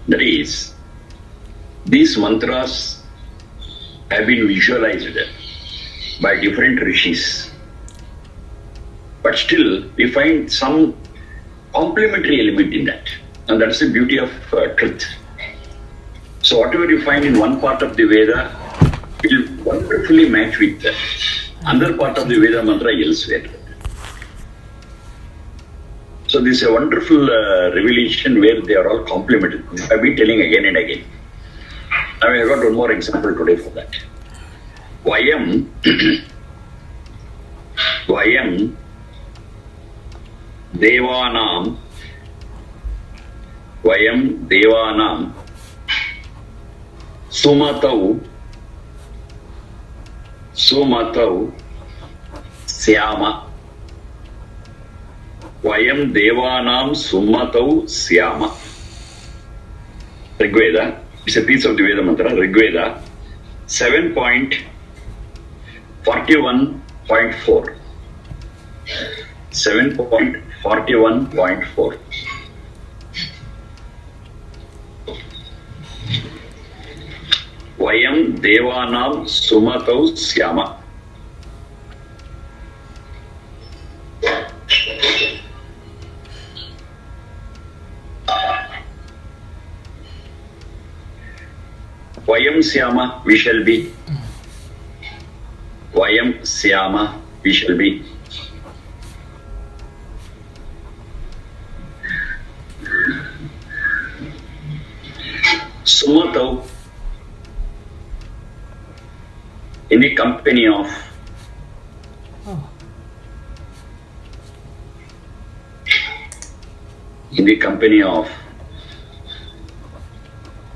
That is, these mantras have been visualized by different rishis. But still, we find some complementary element in that. And that's the beauty of truth. So whatever you find in one part of the Veda will wonderfully match with another part of the Veda mantra elsewhere. So this is a wonderful revelation where they are all complementary. I've been telling again and again. I mean, I got one more example today for that. Vayam Devanam Sumatau Syama. Vayam Devanam Sumatau Syama. Rigveda, it's a piece of the Veda mantra. Rigveda 7.41.4. 7.41.4. Vayam Devanam Sumatau Syama. Vayam Syama, we shall be. Vayam Syama, we shall be. Sumatau, in the company of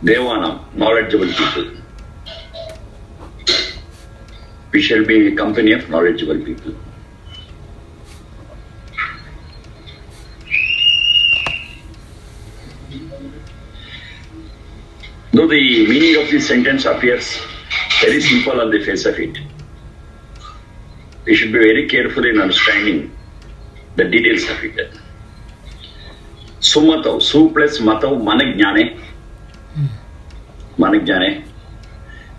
Devanam, knowledgeable people. We shall be in the company of knowledgeable people. Though the meaning of this sentence appears very simple on the face of it, we should be very careful in understanding the details of it. Sumatau, su plus matau, managnane. Managnane.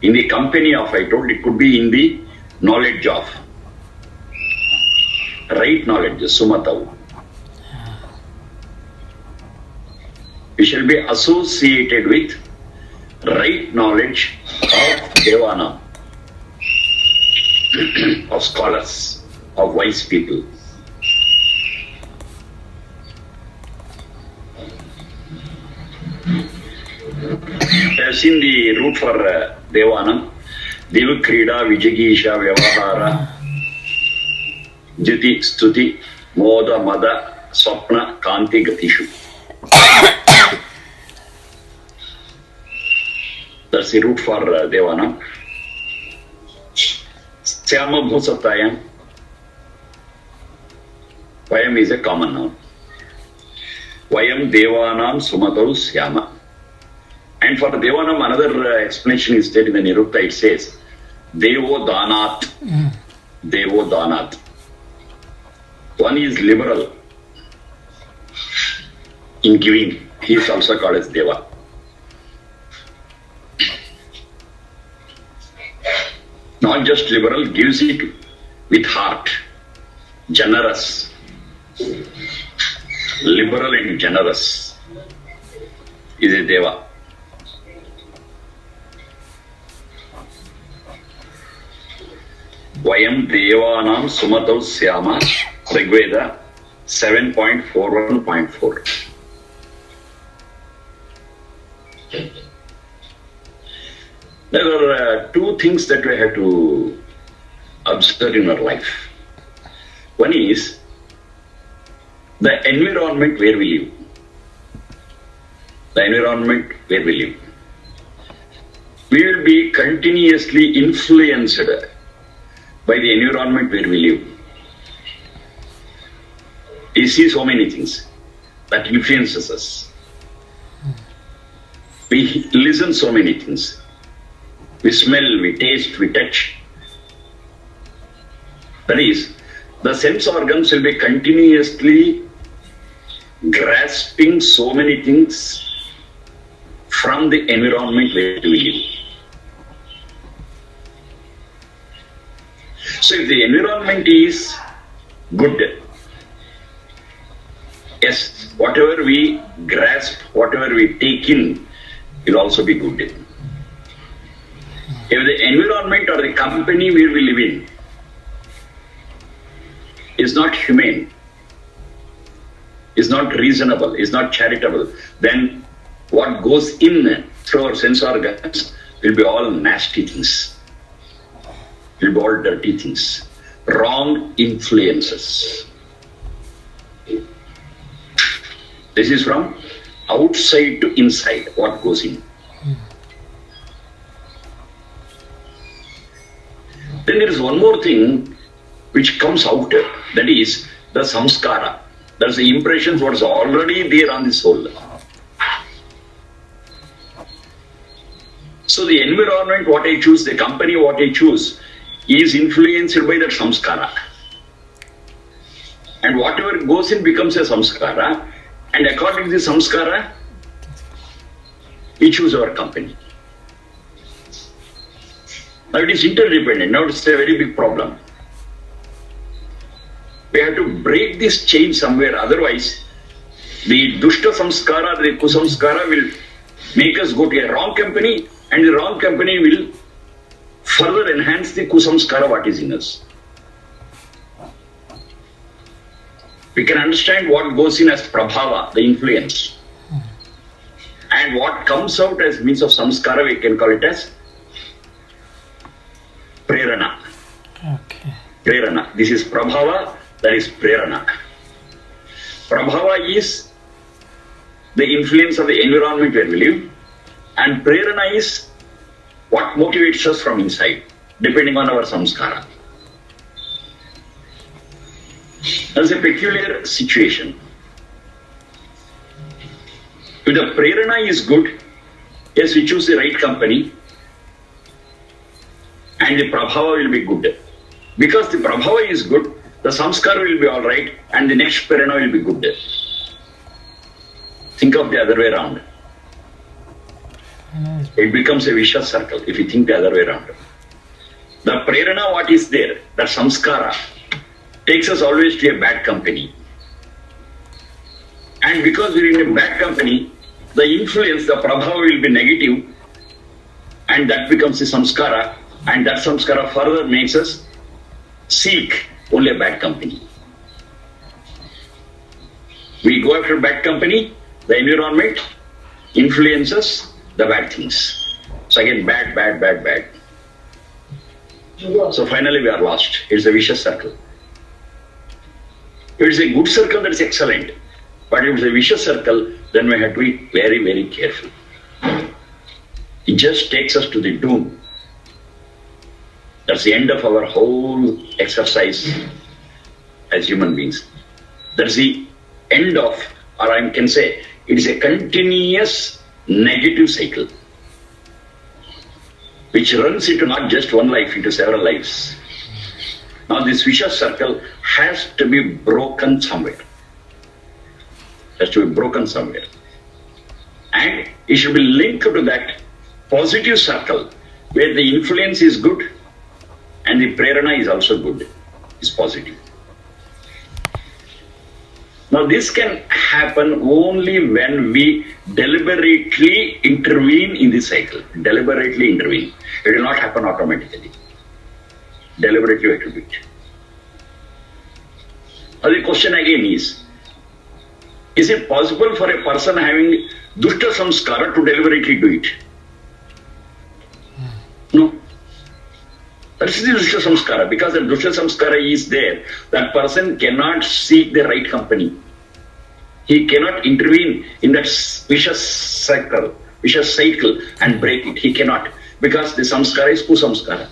In the company of, I told it could be in the knowledge of. Right knowledge, sumatau. We shall be associated with right knowledge of Devana, of scholars, of wise people. I have seen the root for Devanam. Deva Krida, Vijagisha, Vyavahara, Jiti, Stuti, Moda, Mada, Swapna, Kanti, Gatishu. That's the root for Devanam. Syama Bhusatayam. Vayam is a common noun. Vayam Devanam Sumatau Syama. And for Devanam, another explanation is there in the Nirukta. It says, Devo Danat. Devo Danat. One is liberal in giving. He is also called as Deva. Not just liberal, gives it with heart. Generous. Liberal and generous is a Deva. Vayam Devanam Sumatau Syama, Rigveda 7.41.4. There are two things that we have to observe in our life. One is the environment where we live. The environment where we live. We will be continuously influenced by the environment where we live. We see so many things that influences us. We listen so many things. We smell, we taste, we touch. That is, the sense organs will be continuously grasping so many things from the environment where we live. So if the environment is good, yes, whatever we grasp, whatever we take in, will also be good. If the environment or the company where we live in is not humane, is not reasonable, is not charitable, then what goes in through our sense organs will be all nasty things, will be all dirty things, wrong influences. This is from outside to inside, what goes in. Then there is one more thing which comes out, that is the samskara. That's the impressions what is already there on the soul. So the environment what I choose, the company what I choose, is influenced by that samskara. And whatever goes in becomes a samskara. And according to the samskara, we choose our company. Now it is interdependent. Now it's a very big problem. We have to break this chain somewhere. Otherwise, the dushta samskara, the kusamskara will make us go to a wrong company, and the wrong company will further enhance the kusamskara what is in us. We can understand what goes in as prabhava, the influence. And what comes out as means of samskara, we can call it as prerana. Okay. Prerana. This is prabhava, that is prerana. Prabhava is the influence of the environment where we live, and prerana is what motivates us from inside, depending on our samskara. That's a peculiar situation. If the prerana is good, yes, we choose the right company, and the prabhava will be good. Because the prabhava is good, the samskara will be all right, and the next prerana will be good. Think of the other way around. It becomes a vicious circle if you think the other way around. The prerana what is there, that samskara, takes us always to a bad company. And because we are in a bad company, the influence, the prabhava will be negative, and that becomes the samskara, and that samskara further makes us seek only a bad company. We go after bad company, the environment influences the bad things. So again, bad, bad, bad, bad. So finally we are lost. It's a vicious circle. If it is a good circle, that is excellent. But if it is a vicious circle, then we have to be very, very careful. It just takes us to the doom. That's the end of our whole exercise as human beings. That's the end of, or I can say, it is a continuous negative cycle which runs into not just one life, into several lives. Now this vicious circle has to be broken somewhere. Has to be broken somewhere. And it should be linked to that positive circle where the influence is good and the prerana is also good, is positive. Now this can happen only when we deliberately intervene in the cycle. Deliberately intervene. It will not happen automatically. Deliberately we have to do it. Now the question again is it possible for a person having dushta samskara to deliberately do it? No. That is the dushta samskara. Because the dushta samskara is there, that person cannot seek the right company. He cannot intervene in that vicious cycle and break it. He cannot. Because the samskara is kusamskara.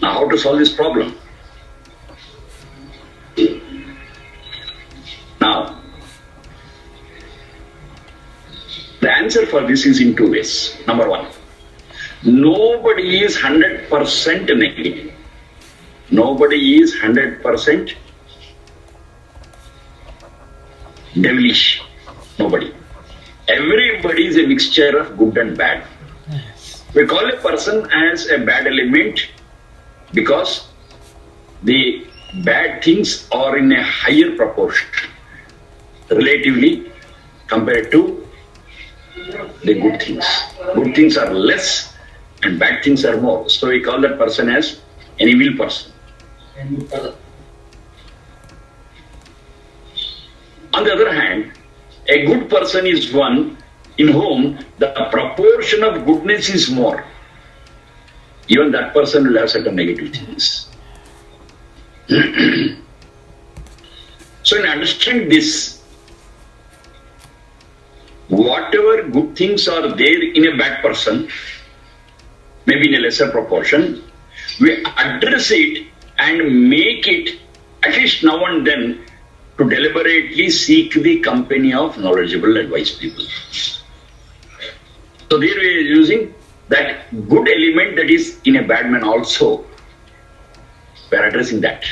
Now how to solve this problem? Now, the answer for this is in two ways. Number one, nobody is 100% negative. Nobody is 100% devilish. Nobody. Everybody is a mixture of good and bad. We call a person as a bad element because the bad things are in a higher proportion relatively compared to the good things. Good things are less and bad things are more. So we call that person as an evil person. On the other hand, a good person is one in whom the proportion of goodness is more. Even that person will have certain negative things. So in understanding this, whatever good things are there in a bad person, maybe in a lesser proportion, we address it and make it, at least now and then, to deliberately seek the company of knowledgeable and wise people. So there we are using that good element that is in a bad man also. We are addressing that.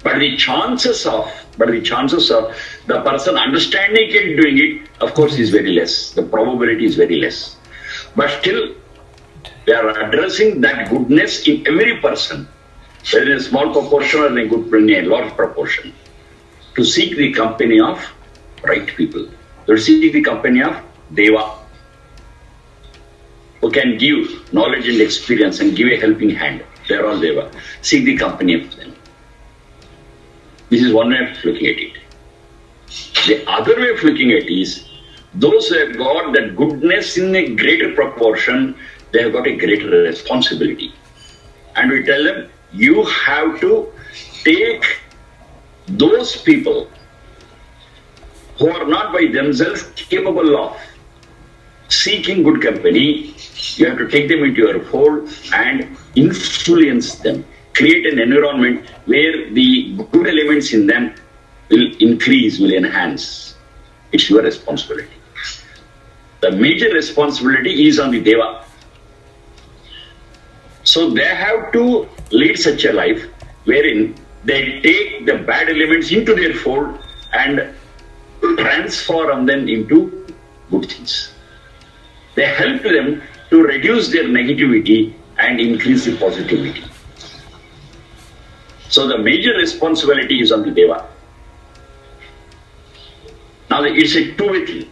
But the chances of the person understanding it, doing it, of course, is very less. The probability is very less. But still, we are addressing that goodness in every person, whether in a small proportion or in a large proportion, to seek the company of right people, to seek the company of Deva, who can give knowledge and experience and give a helping hand. They are all Deva. Seek the company of them. This is one way of looking at it. The other way of looking at it is, those who have got that goodness in a greater proportion, they have got a greater responsibility. And we tell them, you have to take those people who are not by themselves capable of seeking good company, you have to take them into your fold and influence them. Create an environment where the good elements in them will increase, will enhance. It's your responsibility. The major responsibility is on the Deva. So they have to lead such a life wherein they take the bad elements into their fold and transform them into good things. They help them to reduce their negativity and increase the positivity. So the major responsibility is on the Deva. Now it's a two-way thing.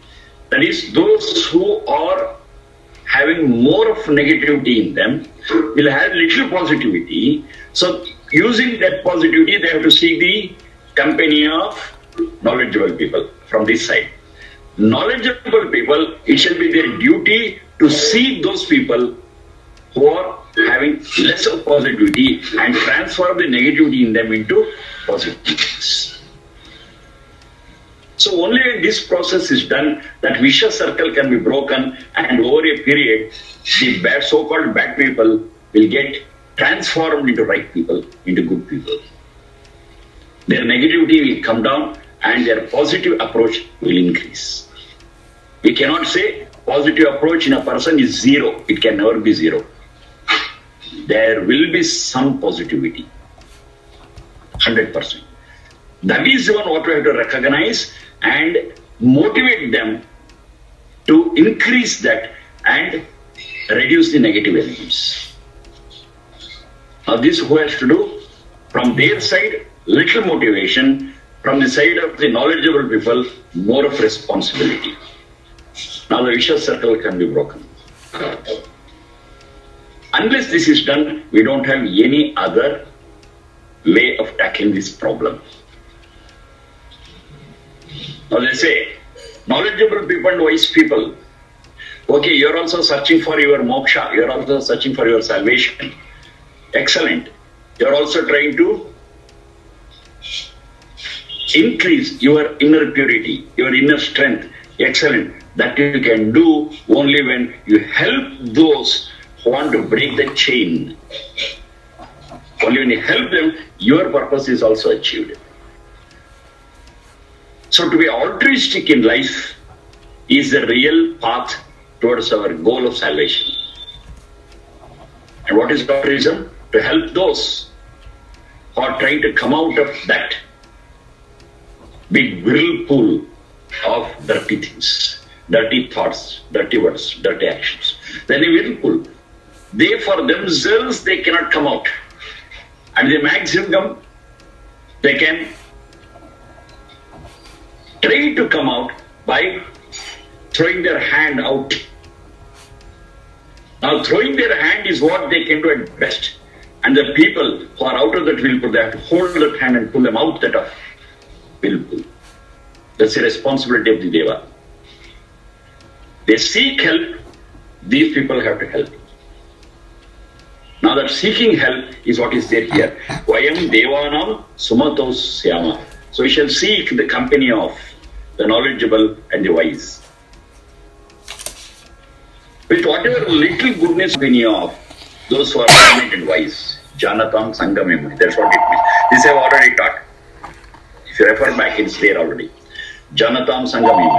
That is, those who are having more of negativity in them will have little positivity. So using that positivity, they have to seek the company of knowledgeable people from this side. Knowledgeable people, it shall be their duty to seek those people who are having less of positivity and transform the negativity in them into positiveness. So only when this process is done, that vicious circle can be broken, and over a period, the bad, so-called bad people will get transformed into right people, into good people. Their negativity will come down and their positive approach will increase. We cannot say positive approach in a person is zero. It can never be zero. There will be some positivity, 100%. That is the one what we have to recognize and motivate them to increase that and reduce the negative elements. Now this who has to do? From their side, little motivation. From the side of the knowledgeable people, more of responsibility. Now the vicious circle can be broken. Unless this is done, we don't have any other way of tackling this problem. Now they say, knowledgeable people and wise people, okay, you're also searching for your moksha, you're also searching for your salvation. Excellent. You're also trying to increase your inner purity, your inner strength. Excellent. That you can do only when you help those who want to break the chain. Only when you help them, your purpose is also achieved. So to be altruistic in life is the real path towards our goal of salvation. And what is altruism? To help those who are trying to come out of that big whirlpool of dirty things, dirty thoughts, dirty words, dirty actions. Then a whirlpool. They for themselves, they cannot come out. At the maximum, they can try to come out by throwing their hand out. Now, throwing their hand is what they can do at best. And the people who are out of that whirlpool, they have to hold that hand and pull them out that of whirlpool. That's the responsibility of the Deva. They seek help, these people have to help. Now that seeking help is what is there here. Vayam Devanam Sumatos Syama. So we shall seek the company of the knowledgeable and the wise. With whatever little goodness we of those who are learned and wise. Janatam Sangamim. That's what it means. This I have already taught. If you refer back, it's there already. Janatam Sangamim.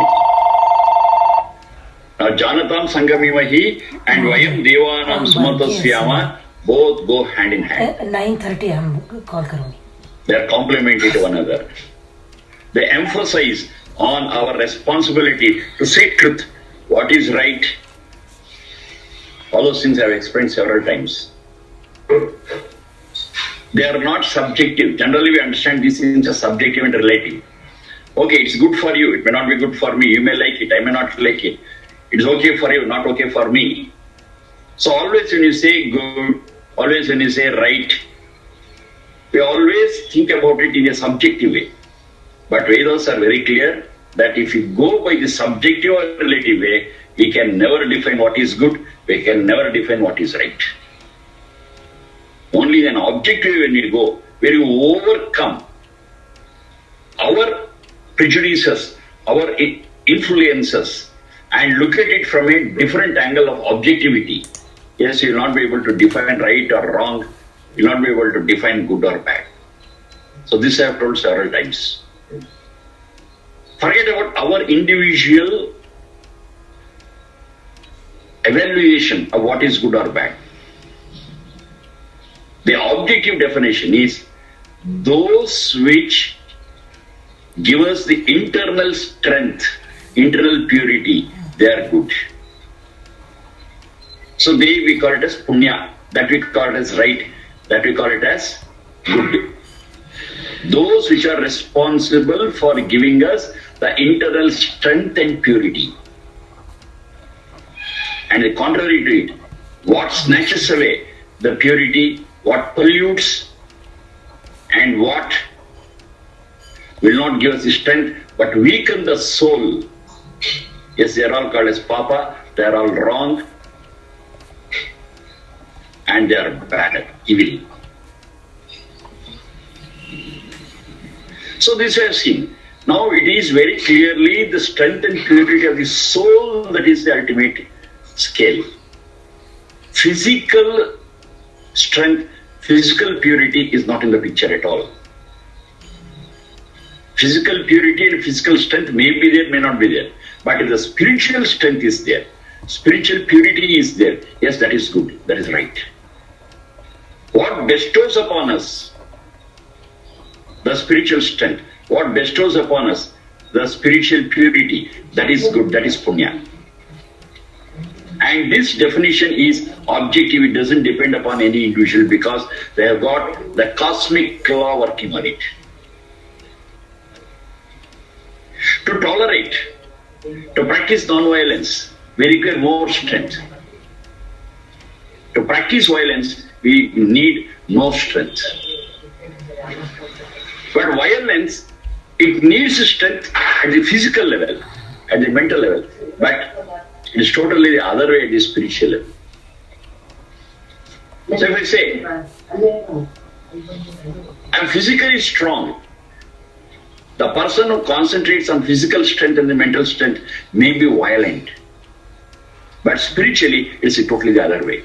Now Janatam Sangamimahi and Vayam Devanam Sumatos Syama both go hand in hand. 9:30 हम call करूँगी. They are complementary to one another. They emphasize on our responsibility to say truth, what is right. All those things I have explained several times. They are not subjective. Generally, we understand these things as subjective and relative. Okay, it's good for you. It may not be good for me. You may like it. I may not like it. It's okay for you, not okay for me. So always when you say good, always when you say right, we always think about it in a subjective way. But Vedas are very clear that if you go by the subjective or relative way, we can never define what is good, we can never define what is right. Only in an objective way when you go, where you overcome our prejudices, our influences, and look at it from a different angle of objectivity. Yes, you will not be able to define right or wrong, you will not be able to define good or bad. So this I have told several times. Forget about our individual evaluation of what is good or bad. The objective definition is those which give us the internal strength, internal purity, they are good. So we call it as punya, that we call it as right, that we call it as good. Those which are responsible for giving us the internal strength and purity. And the contrary to it, what snatches away the purity, what pollutes, and what will not give us the strength but weaken the soul. Yes, they are all called as papa, they are all wrong, and they are bad, evil. So this we have seen. Now it is very clearly the strength and purity of the soul that is the ultimate scale. Physical strength, physical purity is not in the picture at all. Physical purity and physical strength may be there, may not be there. But if the spiritual strength is there, spiritual purity is there, yes, that is good, that is right. What bestows upon us the spiritual strength, what bestows upon us the spiritual purity, that is good, that is punya. And this definition is objective, it doesn't depend upon any individual because they have got the cosmic law working on it. To tolerate, to practice non-violence, we require more strength. To practice violence, we need more strength. But violence, it needs strength at the physical level, at the mental level. But it is totally the other way at the spiritual level. So if I say, I am physically strong, the person who concentrates on physical strength and the mental strength may be violent. But spiritually, it's totally the other way.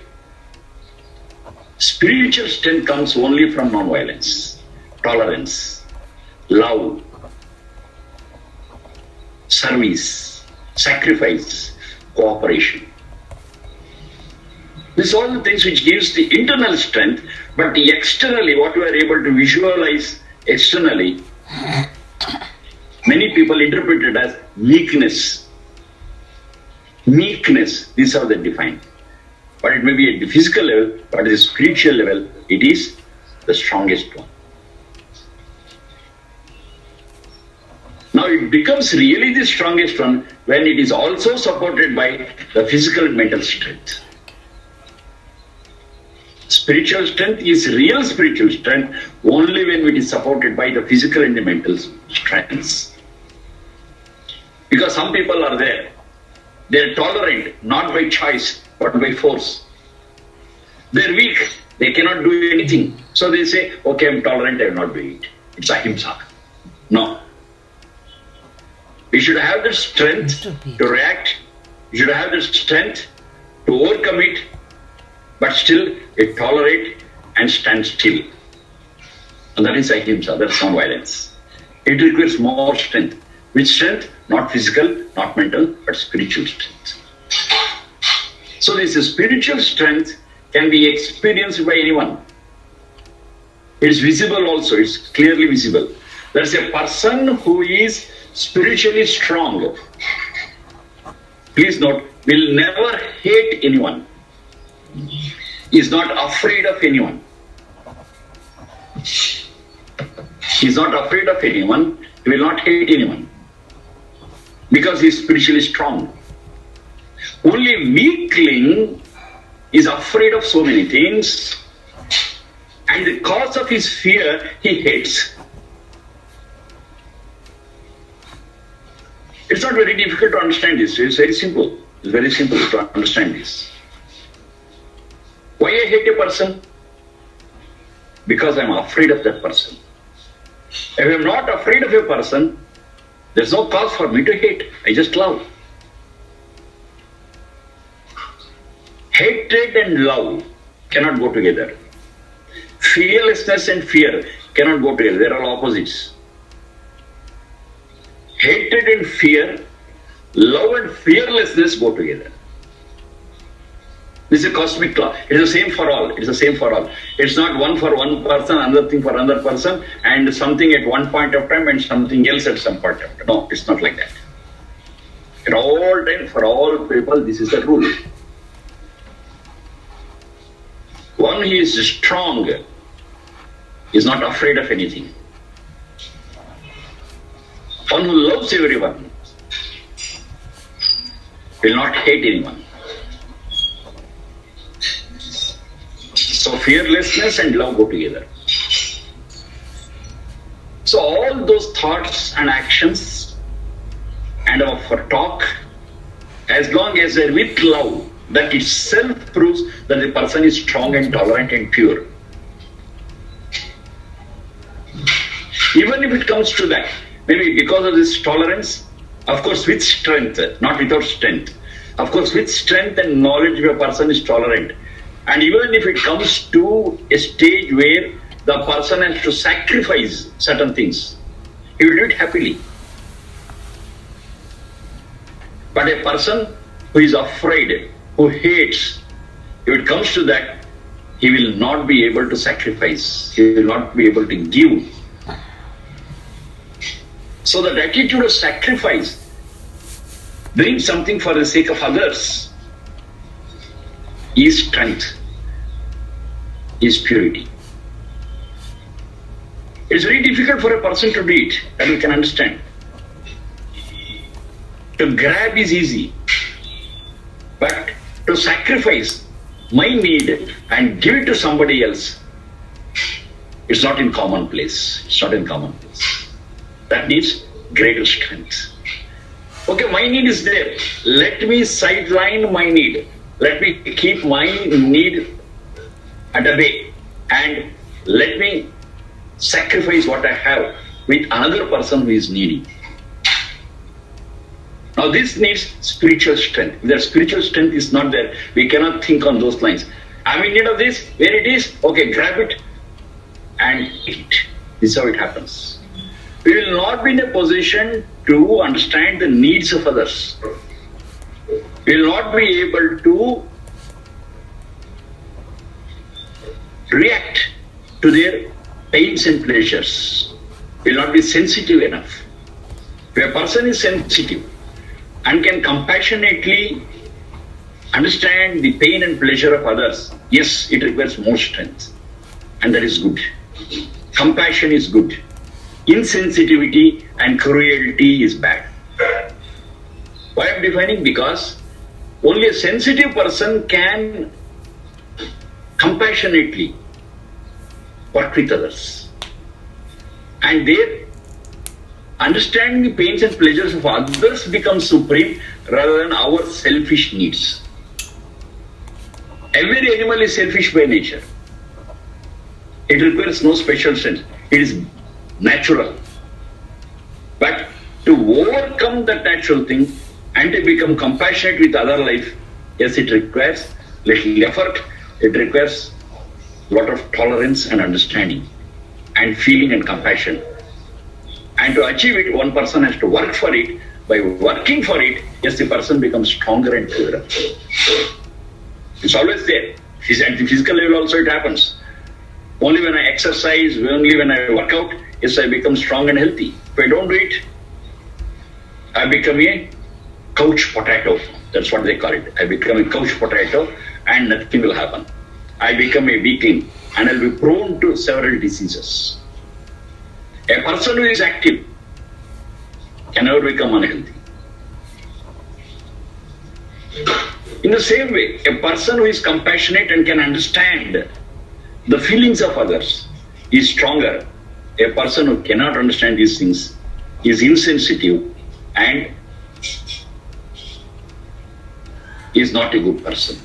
Spiritual strength comes only from non-violence, tolerance, love, service, sacrifice, cooperation. These are all the things which gives the internal strength, but the externally, what we are able to visualize externally, Many people interpret it as weakness. Meekness, these are the defined. But it may be at the physical level, but at the spiritual level, it is the strongest one. Now it becomes really the strongest one when it is also supported by the physical and mental strength. Spiritual strength is real spiritual strength only when it is supported by the physical and the mental strengths. Because some people are there, they are tolerant not by choice but by force. They are weak, they cannot do anything. So they say, okay, I am tolerant, I will not do it. It's ahimsa. No. We should have the strength to react, we should have the strength to overcome it, but still tolerate and stand still. And that is ahimsa, that's non-violence. It requires more strength. Which strength? Not physical, not mental, but spiritual strength. So this spiritual strength can be experienced by anyone. It's visible also, it's clearly visible. There's a person who is spiritually strong. Please note, will never hate anyone. He is not afraid of anyone. He is not afraid of anyone. He will not hate anyone. Because he is spiritually strong. Only weakling is afraid of so many things, and the cause of his fear he hates. It's not very difficult to understand this. It's very simple. It's very simple to understand this. Why I hate a person? Because I'm afraid of that person. If I'm not afraid of a person, there's no cause for me to hate. I just love. Hatred and love cannot go together. Fearlessness and fear cannot go together. They are all opposites. Hatred and fear, love and fearlessness go together. This is a cosmic law. It is the same for all. It is the same for all. It's not one for one person, another thing for another person, and something at one point of time and something else at some point of time. No, it's not like that. At all times, for all people, this is the rule. One who is strong is not afraid of anything. One who loves everyone will not hate anyone. So fearlessness and love go together. So all those thoughts and actions and our talk, as long as they're with love, that itself proves that the person is strong and tolerant and pure. Even if it comes to that, maybe because of this tolerance, of course with strength, not without strength. Of course with strength and knowledge a person is tolerant. And even if it comes to a stage where the person has to sacrifice certain things, he will do it happily. But a person who is afraid, who hates, if it comes to that, he will not be able to sacrifice. He will not be able to give. So that attitude of sacrifice, doing something for the sake of others, is strength, is purity. It's very difficult for a person to do it, that we can understand. To grab is easy, but to sacrifice my need and give it to somebody else, it's not in commonplace. It's not in commonplace. That needs greater strength. Okay, my need is there. Let me sideline my need. Let me keep my need at a bay and let me sacrifice what I have with another person who is needy. Now this needs spiritual strength. If that spiritual strength is not there, we cannot think on those lines. I'm in need of this, where it is, okay, grab it and eat. This is how it happens. We will not be in a position to understand the needs of others. We will not be able to react to their pains and pleasures. We will not be sensitive enough. If a person is sensitive and can compassionately understand the pain and pleasure of others, yes, it requires more strength. And that is good. Compassion is good. Insensitivity and cruelty is bad. Why I am defining? Because only a sensitive person can compassionately work with others. And their understanding the pains and pleasures of others becomes supreme rather than our selfish needs. Every animal is selfish by nature. It requires no special strength. It is natural. But to overcome that natural thing and to become compassionate with other life, yes, it requires little effort. It requires a lot of tolerance and understanding and feeling and compassion. And to achieve it, one person has to work for it. By working for it, yes, the person becomes stronger and clearer. It's always there. At the physical level also it happens. Only when I exercise, only when I work out, yes, I become strong and healthy. If I don't do it, I become a couch potato. That's what they call it. I become a couch potato and nothing will happen. I become a weakling and I'll be prone to several diseases. A person who is active can never become unhealthy. In the same way, a person who is compassionate and can understand the feelings of others is stronger. A person who cannot understand these things is insensitive and is not a good person.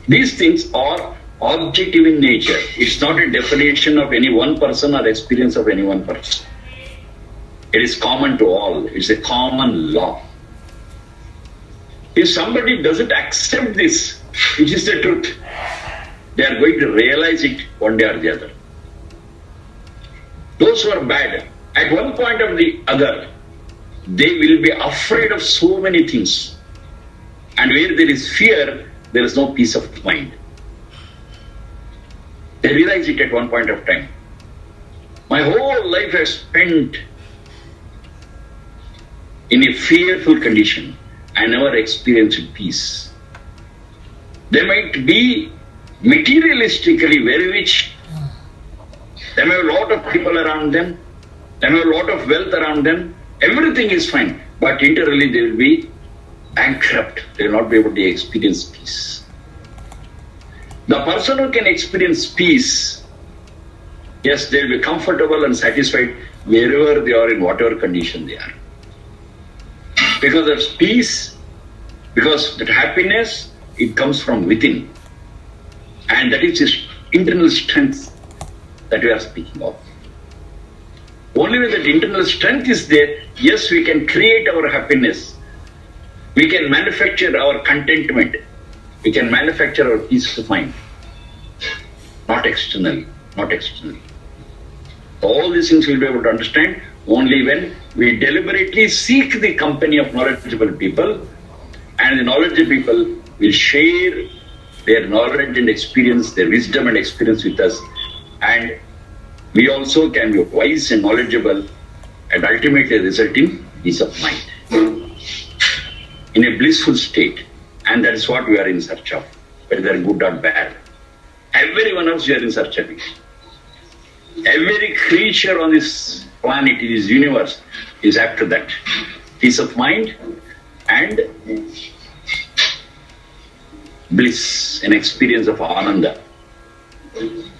These things are objective in nature. It's not a definition of any one person or experience of any one person. It is common to all. It's a common law. If somebody doesn't accept this, which is the truth, they are going to realize it one day or the other. Those who are bad, at one point or the other, they will be afraid of so many things. And where there is fear, there is no peace of mind. They realize it at one point of time. My whole life I spent in a fearful condition. I never experienced peace. They might be materialistically very rich. They may have a lot of people around them. They may have a lot of wealth around them. Everything is fine. But internally they will be bankrupt. They will not be able to experience peace. The person who can experience peace, yes, they will be comfortable and satisfied wherever they are, in whatever condition they are. Because there's peace, because that happiness, it comes from within. And that is this internal strength that we are speaking of. Only when that internal strength is there, yes, we can create our happiness. We can manufacture our contentment. We can manufacture our peace of mind. Not externally, not externally. All these things we'll be able to understand only when we deliberately seek the company of knowledgeable people, and the knowledgeable people will share their knowledge and experience, their wisdom and experience with us, and we also can be wise and knowledgeable and ultimately result in peace of mind, in a blissful state. And that is what we are in search of, whether good or bad. Every one of us, we are in search of it. Every creature on this planet, in this universe, is after that. Peace of mind and bliss, an experience of ananda.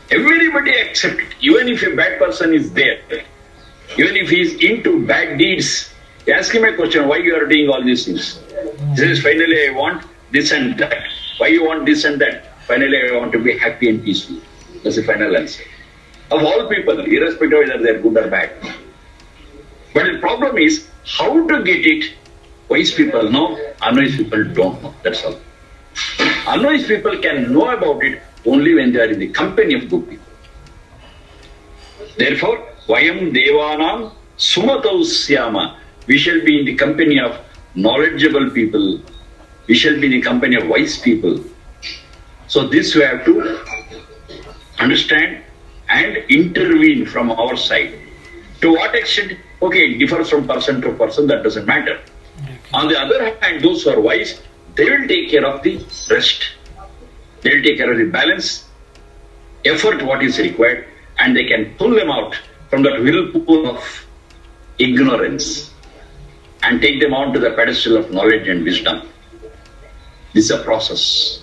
Everybody accept it. Even if a bad person is there, even if he is into bad deeds, ask him a question, why you are doing all these things? He says, finally I want this and that. Why you want this and that? Finally I want to be happy and peaceful. That's the final answer. Of all people, irrespective of whether they are good or bad. But the problem is, how to get it? Wise people know, unwise people don't know. That's all. Unwise people can know about it only when they are in the company of good people. Therefore, Vayam Devanam Sumatau Syama. We shall be in the company of knowledgeable people. We shall be in the company of wise people. So this we have to understand and intervene from our side. To what extent? Okay, it differs from person to person, that doesn't matter. Okay. On the other hand, those who are wise, they will take care of the rest. They will take care of the balance, effort, what is required, and they can pull them out from that whirlpool of ignorance and take them onto the pedestal of knowledge and wisdom. This is a process.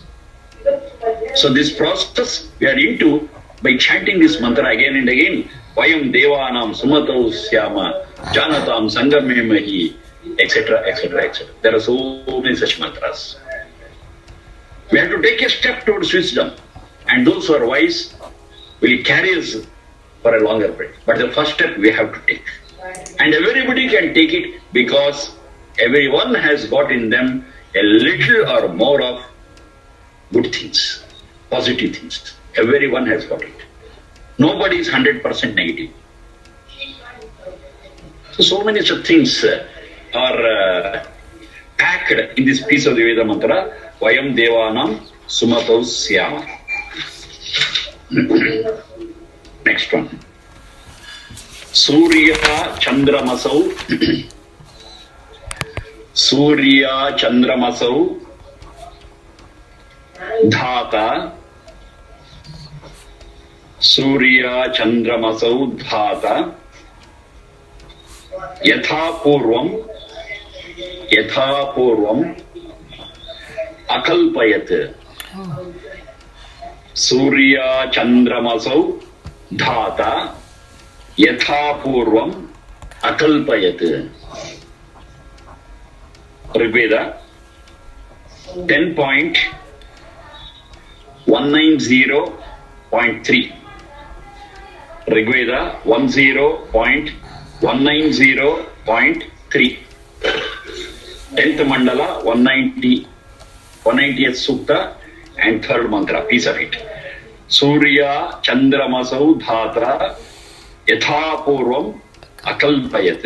So this process we are into by chanting this mantra again and again. Vayam devanam sumatau syama janatam sangame mahi, etc., etc., etc. There are so many such mantras. We have to take a step towards wisdom, and those who are wise will carry us for a longer period. But the first step we have to take. And everybody can take it because everyone has got in them a little or more of good things, positive things. Everyone has got it. Nobody is 100% negative. So many such things are packed in this piece of the Veda mantra, Vayam Devanam Sumatau Syama. Next one. Surya Chandramasau Surya Chandramasau Dhata Surya Chandramasau Dhata Yatha Purvam Akalpayat. Surya Chandramasau Dhata Yatha Purvam Akalpayat. Rigveda 10.190.3. Rigveda 10.190.3. 10th Mandala 190th Sukta and 3rd mantra, piece of it. Surya Chandramasau Dhatra Yatha Purvam Akalpayat.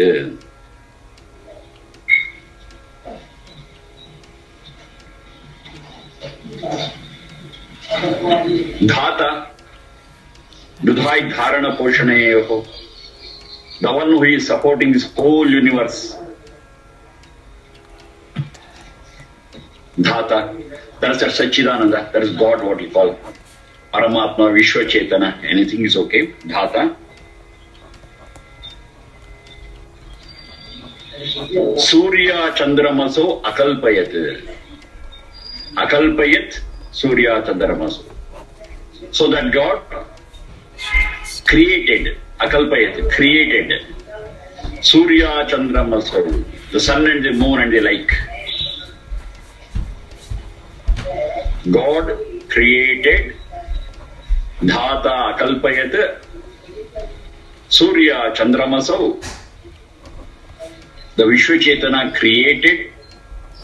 Dhata, Dudhai Dharana Poshanayeho, the one who is supporting this whole universe. Dhata, that is Satchidananda, that is God, what you call Paramatma, Vishwa Chetana, anything is okay. Dhata. Surya Chandramasau Akalpayat. Akalpayat Surya Chandramasau. So that God created, Akalpayat, created Surya Chandramasau, the sun and the moon and the like. God created Dhata Akalpayat Surya Chandramasau. The Vishwa Chetana created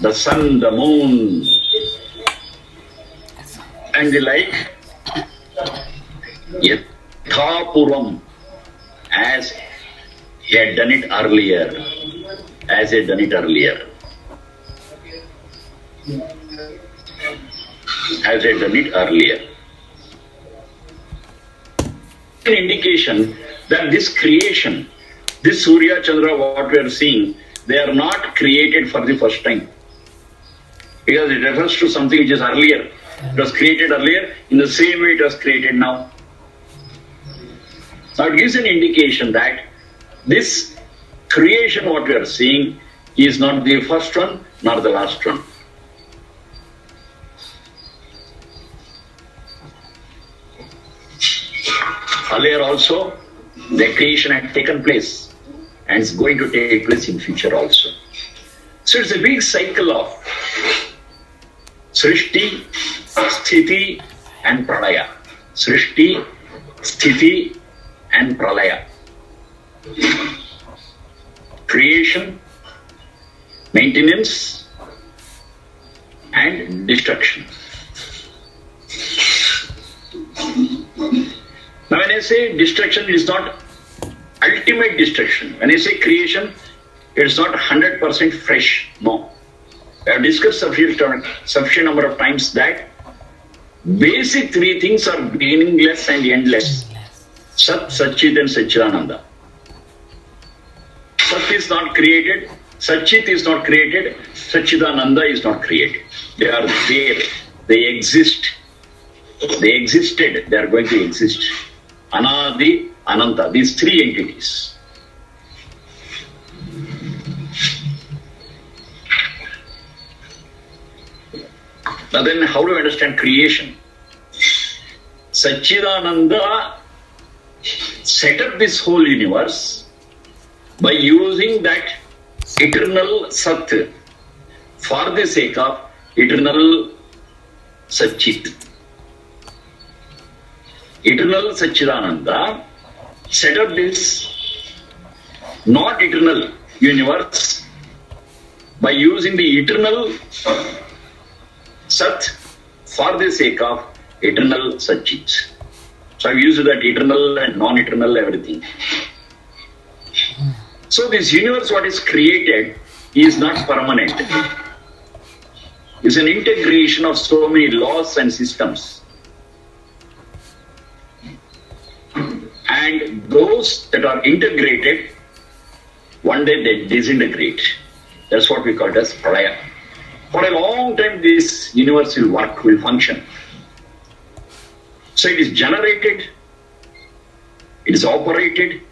the sun, the moon, and the like. Yatha Purvam, as he had done it earlier. As he had done it earlier. As he had done it earlier. An indication that this creation, this Surya Chandra, what we are seeing, they are not created for the first time. Because it refers to something which is earlier. It was created earlier, in the same way it was created now. Now it gives an indication that this creation, what we are seeing, is not the first one, nor the last one. Earlier also, the creation had taken place and is going to take place in future also. So it's a big cycle of Srishti, Sthiti and Pralaya. Srishti, Sthiti and Pralaya. Creation, maintenance and destruction. Now when I say destruction, it is not ultimate destruction. When I say creation, it is not 100% fresh. No. I have discussed sufficient number of times that basic three things are beginningless and endless. Sat, Satchit and Satchidananda. is not created, Satchit is not created, Satchidananda is not created. They are there, they exist, they existed, they are going to exist. Anadi, Ananta, these three entities. Now then, how do you understand creation? Satchidananda set up this whole universe by using that eternal Sat for the sake of eternal Satchit. Eternal Satchidananda set up this not eternal universe by using the eternal Sat for the sake of eternal Satchit. So I've used that eternal and non-eternal everything. So this universe what is created is not permanent. It's an integration of so many laws and systems. And those that are integrated, one day they disintegrate. That's what we call it as pralaya. For a long time this universe will work, will function. So it is generated, it is operated,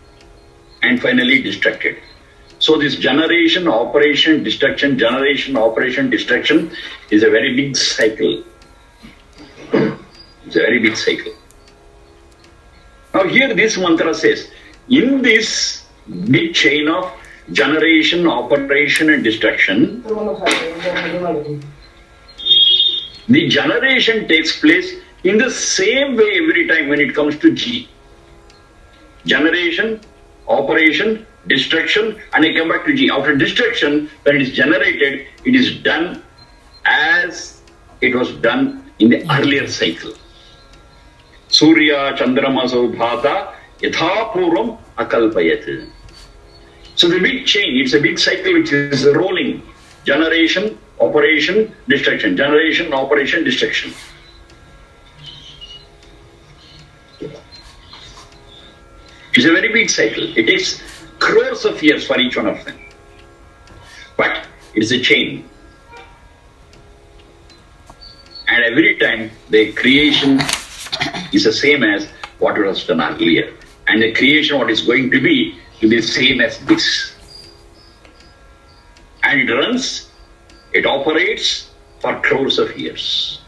and finally destructed. So this generation, operation, destruction, generation, operation, destruction is a very big cycle. It's a very big cycle. Now here this mantra says, in this big chain of generation, operation and destruction, the generation takes place in the same way every time when it comes to G. Generation, operation, destruction, and I come back to G. After destruction, when it is generated, it is done as it was done in the earlier cycle. Surya Chandramaso Dhata Yatha Purvam Akalpayat. So the big chain, it's a big cycle which is rolling. Generation, operation, destruction. Generation, operation, destruction. It's a very big cycle. It takes crores of years for each one of them. But it's a chain. And every time the creation is the same as what was done earlier. And the creation, what is going to be, will be the same as this. And it runs, it operates for crores of years.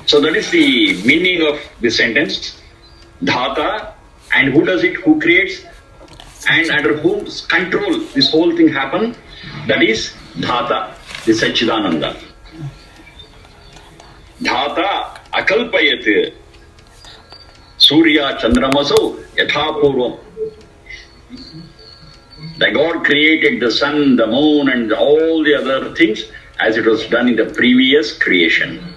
So that is the meaning of this sentence. Dhata, and who does it? Who creates? And under whose control this whole thing happen? That is Dhata, the Satchidananda. Dhata akalpayat Surya Chandramaso Yatha Purvam. The God created the sun, the moon and all the other things as it was done in the previous creation.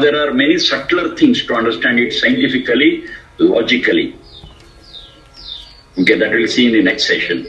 There are many subtler things to understand it scientifically, logically. Okay, that we'll see in the next session.